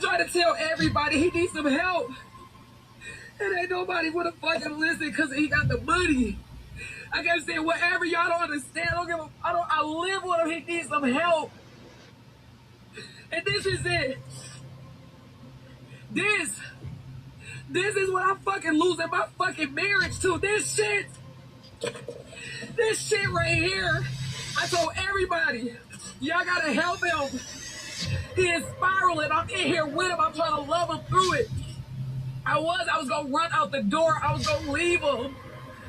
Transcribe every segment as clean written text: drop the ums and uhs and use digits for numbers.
trying to tell everybody he needs some help. And ain't nobody would have fucking listened because he got the money. I gotta say, whatever y'all don't understand, I live with him, he needs some help. And this is it. This is what I'm fucking losing my fucking marriage to. This shit right here. I told everybody, y'all gotta help him. He is spiraling. I'm in here with him. I'm trying to love him through it. I was gonna run out the door. I was gonna leave him.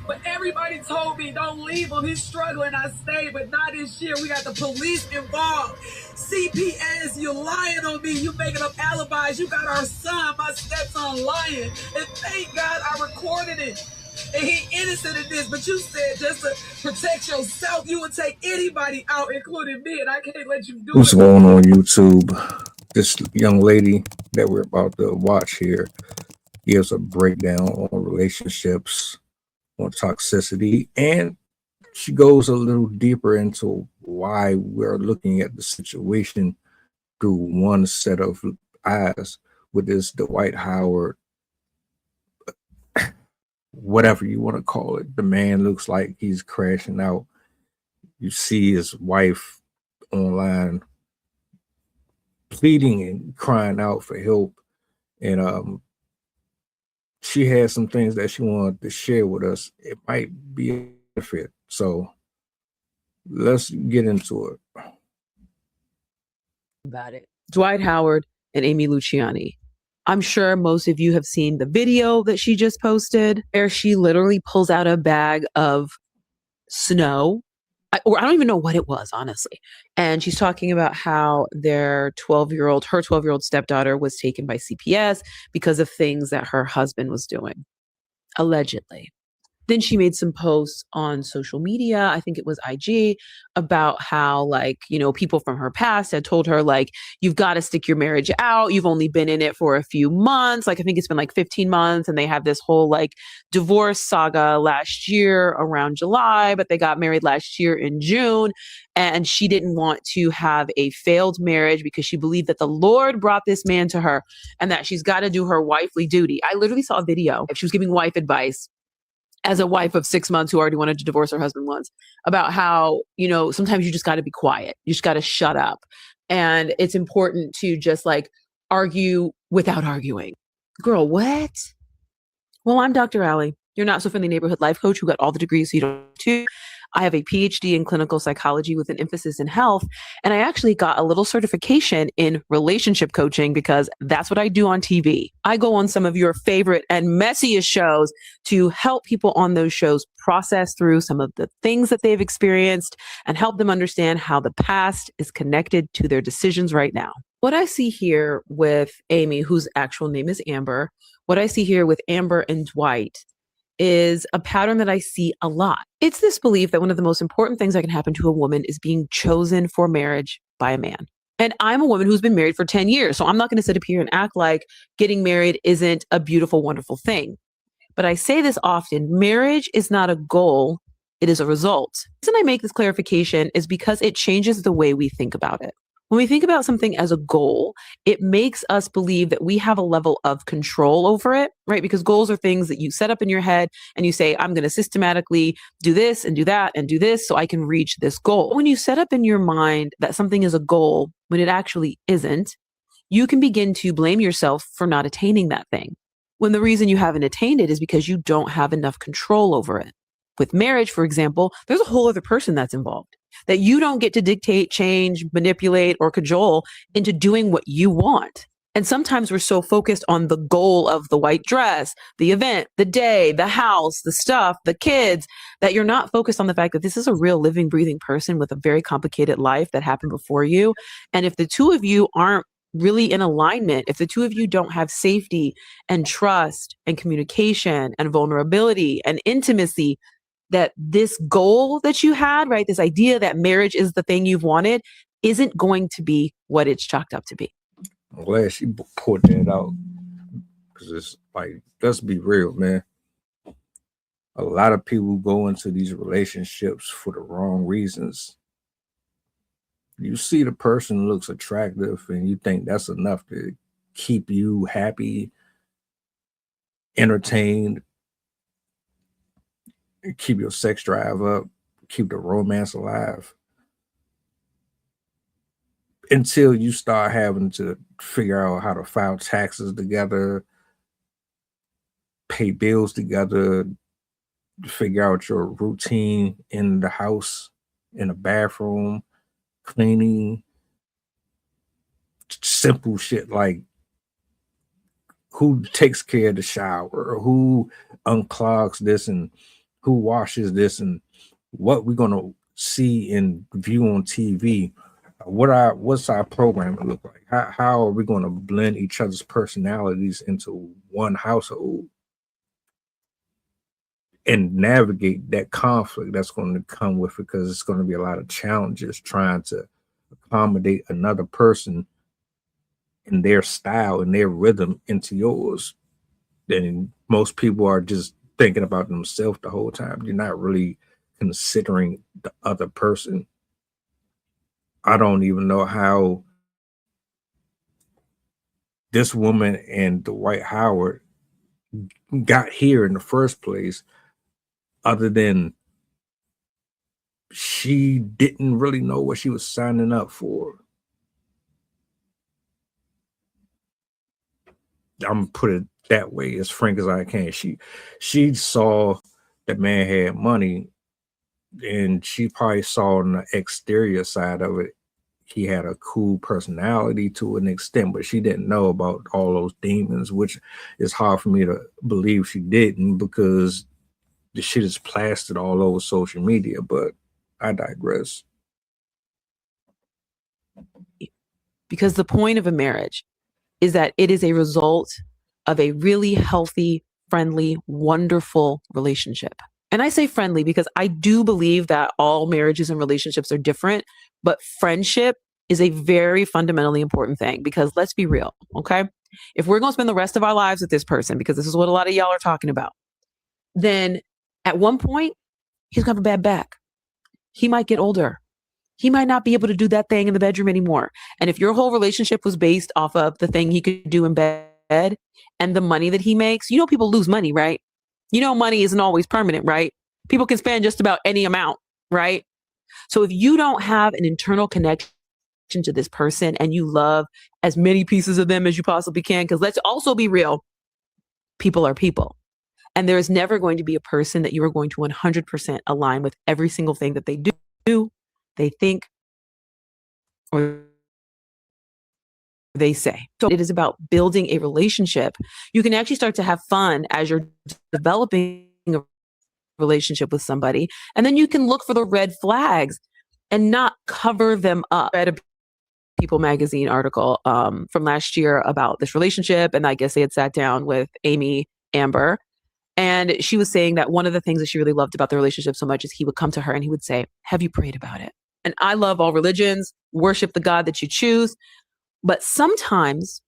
But everybody told me, don't leave him. He's struggling. I stayed, but not this year. We got the police involved. CPS, you're lying on me. You making up alibis. You got our son, my stepson, lying. And thank God I recorded it. And he innocent in this, but you said just to protect yourself, you would take anybody out, including me, and I can't let you do it. What's going on YouTube? This young lady that we're about to watch here gives a breakdown on relationships, on toxicity, and she goes a little deeper into why we're looking at the situation through one set of eyes with this Dwight Howard, whatever you want to call it. The man looks like he's crashing out. You see his wife online pleading and crying out for help, and she had some things that she wanted to share with us. It might be a benefit, so let's get into it. About it. Dwight Howard and Amy Luciani. I'm sure most of you have seen the video that she just posted where she literally pulls out a bag of snow, or I don't even know what it was, honestly. And she's talking about how her 12-year-old stepdaughter was taken by CPS because of things that her husband was doing, allegedly. Then she made some posts on social media, I think it was IG, about how, like, you know, people from her past had told her, like, you've got to stick your marriage out. You've only been in it for a few months. Like, I think it's been like 15 months. And they had this whole like divorce saga last year around July, but they got married last year in June. And she didn't want to have a failed marriage because she believed that the Lord brought this man to her and that she's got to do her wifely duty. I literally saw a video. She was giving wife advice as a wife of 6 months who already wanted to divorce her husband once, about how, you know, sometimes you just got to be quiet. You just got to shut up. And it's important to just like argue without arguing. Girl, what? Well, I'm Dr. Allie, your not so friendly neighborhood life coach who got all the degrees so you don't too. I have a PhD in clinical psychology with an emphasis in health. And I actually got a little certification in relationship coaching because that's what I do on TV. I go on some of your favorite and messiest shows to help people on those shows process through some of the things that they've experienced and help them understand how the past is connected to their decisions right now. What I see here with Amy, whose actual name is Amber, what I see here with Amber and Dwight is a pattern that I see a lot. It's this belief that one of the most important things that can happen to a woman is being chosen for marriage by a man. And I'm a woman who's been married for 10 years. So I'm not going to sit up here and act like getting married isn't a beautiful, wonderful thing. But I say this often, marriage is not a goal, it is a result. The reason I make this clarification is because it changes the way we think about it. When we think about something as a goal, it makes us believe that we have a level of control over it, right? Because goals are things that you set up in your head and you say, I'm going to systematically do this and do that and do this so I can reach this goal. When you set up in your mind that something is a goal when it actually isn't, you can begin to blame yourself for not attaining that thing. When the reason you haven't attained it is because you don't have enough control over it. With marriage, for example, there's a whole other person that's involved that you don't get to dictate, change, manipulate, or cajole into doing what you want. And sometimes we're so focused on the goal of the white dress, the event, the day, the house, the stuff, the kids, that you're not focused on the fact that this is a real living, breathing person with a very complicated life that happened before you. And if the two of you aren't really in alignment, if the two of you don't have safety and trust and communication and vulnerability and intimacy, that this goal that you had, right, this idea that marriage is the thing you've wanted, isn't going to be what it's chalked up to be. I'm glad she put that out, because it's like, let's be real, man. A lot of people go into these relationships for the wrong reasons. You see the person looks attractive and you think that's enough to keep you happy, entertained, keep your sex drive up, keep the romance alive, until you start having to figure out how to file taxes together, pay bills together, figure out your routine in the house, in the bathroom, cleaning, simple shit like who takes care of the shower, or who unclogs this, and who washes this, and what we're gonna see and view on TV. What's our programming look like? How are we going to blend each other's personalities into one household and navigate that conflict that's going to come with it? Because it's going to be a lot of challenges trying to accommodate another person in their style and their rhythm into yours. Then most people are just thinking about themselves the whole time. You're not really considering the other person. I don't even know how this woman and Dwight Howard got here in the first place, other than she didn't really know what she was signing up for. I'm gonna put it that way, as frank as I can. She saw the man had money, and she probably saw on the exterior side of it, he had a cool personality to an extent, but she didn't know about all those demons, which is hard for me to believe she didn't, because the shit is plastered all over social media. But I digress. Because the point of a marriage is that it is a result of a really healthy, friendly, wonderful relationship. And I say friendly because I do believe that all marriages and relationships are different, but friendship is a very fundamentally important thing, because let's be real, okay? If we're going to spend the rest of our lives with this person, because this is what a lot of y'all are talking about, then at one point, he's going to have a bad back. He might get older. He might not be able to do that thing in the bedroom anymore. And if your whole relationship was based off of the thing he could do in bed and the money that he makes, people lose money, right? Money isn't always permanent, right? People can spend just about any amount, right? So if you don't have an internal connection to this person and you love as many pieces of them as you possibly can, because let's also be real, people are people. And there is never going to be a person that you are going to 100% align with every single thing that they do, they think, or they say. So it is about building a relationship. You can actually start to have fun as you're developing a relationship with somebody. And then you can look for the red flags and not cover them up. I read a People magazine article from last year about this relationship. And I guess they had sat down with Amy Amber. And she was saying that one of the things that she really loved about the relationship so much is he would come to her and he would say, "Have you prayed about it?" And I love all religions, worship the God that you choose. But sometimes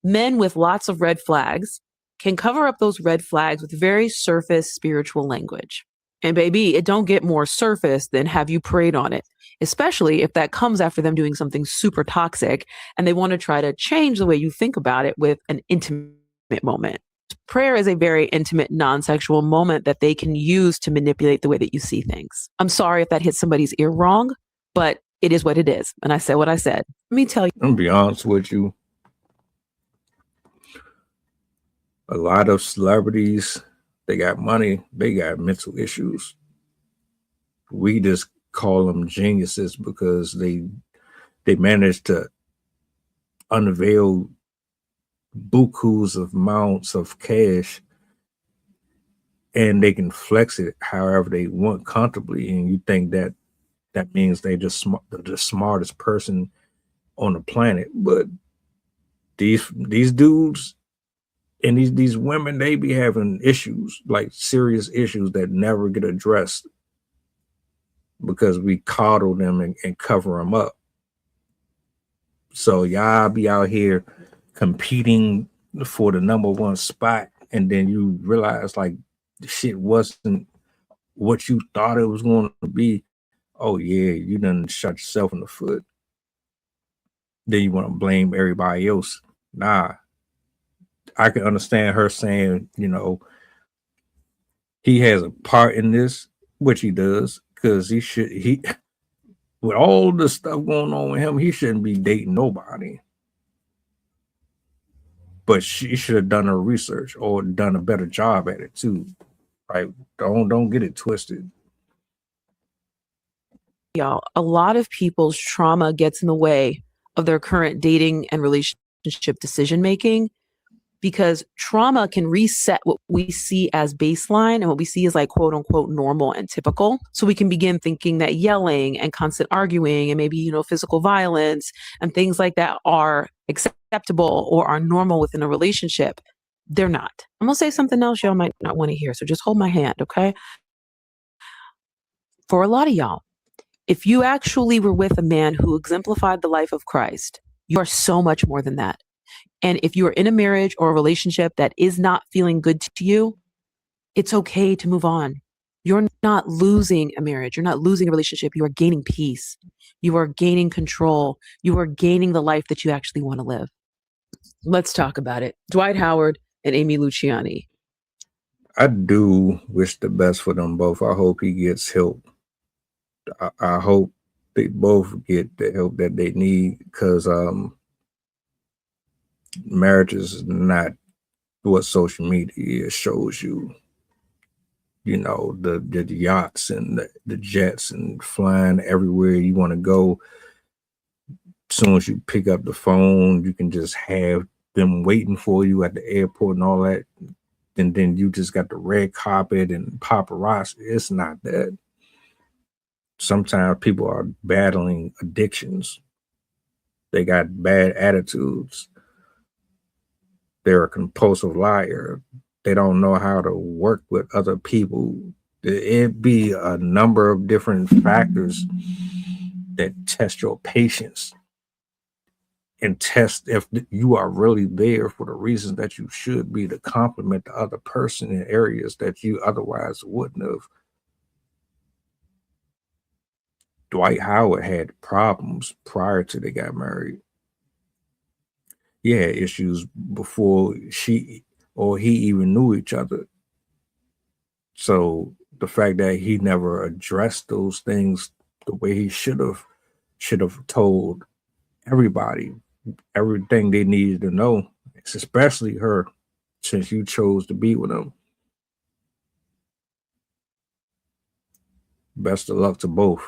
men with lots of red flags can cover up those red flags with very surface spiritual language. And baby, it don't get more surface than "have you prayed on it?" Especially if that comes after them doing something super toxic and they want to try to change the way you think about it with an intimate moment. Prayer is a very intimate, non-sexual moment that they can use to manipulate the way that you see things. I'm sorry if that hit somebody's ear wrong, but it is what it is. And I said what I said. Let me tell you. I'm gonna be honest with you. A lot of celebrities, they got money, they got mental issues. We just call them geniuses because they managed to unveil bukus of amounts of cash, and they can flex it however they want comfortably. And you think that means they just the smartest person on the planet. But these dudes and these women, they be having issues, like serious issues that never get addressed because we coddle them and cover them up. So y'all be out here competing for the number one spot, and then you realize like the shit wasn't what you thought it was going to be. Oh yeah, you done shot yourself in the foot. Then you want to blame everybody else. Nah, I can understand her saying, you know, he has a part in this, which he does, because he with all the stuff going on with him, he shouldn't be dating nobody. But she should have done her research or done a better job at it too. Right? Don't get it twisted. Y'all, a lot of people's trauma gets in the way of their current dating and relationship decision making, because trauma can reset what we see as baseline and what we see as like quote unquote normal and typical. So we can begin thinking that yelling and constant arguing and maybe, physical violence and things like that are acceptable or are normal within a relationship. They're not. I'm going to say something else y'all might not want to hear. So just hold my hand, okay? For a lot of y'all, if you actually were with a man who exemplified the life of Christ, you are so much more than that. And if you are in a marriage or a relationship that is not feeling good to you, it's okay to move on. You're not losing a marriage. You're not losing a relationship. You are gaining peace. You are gaining control. You are gaining the life that you actually want to live. Let's talk about it. Dwight Howard and Amy Luciani. I do wish the best for them both. I hope he gets help. I hope they both get the help that they need, because marriage is not what social media shows you. You know, the yachts and the jets and flying everywhere you want to go. As soon as you pick up the phone, you can just have them waiting for you at the airport and all that. And then you just got the red carpet and paparazzi. It's not that. Sometimes people are battling addictions. They got bad attitudes. They're a compulsive liar. They don't know how to work with other people. It'd be a number of different factors that test your patience and test if you are really there for the reasons that you should be, to compliment the other person in areas that you otherwise wouldn't have. Dwight Howard had problems prior to they got married. He had issues before she or he even knew each other. So the fact that he never addressed those things the way he should have told everybody everything they needed to know, especially her, since you chose to be with him. Best of luck to both.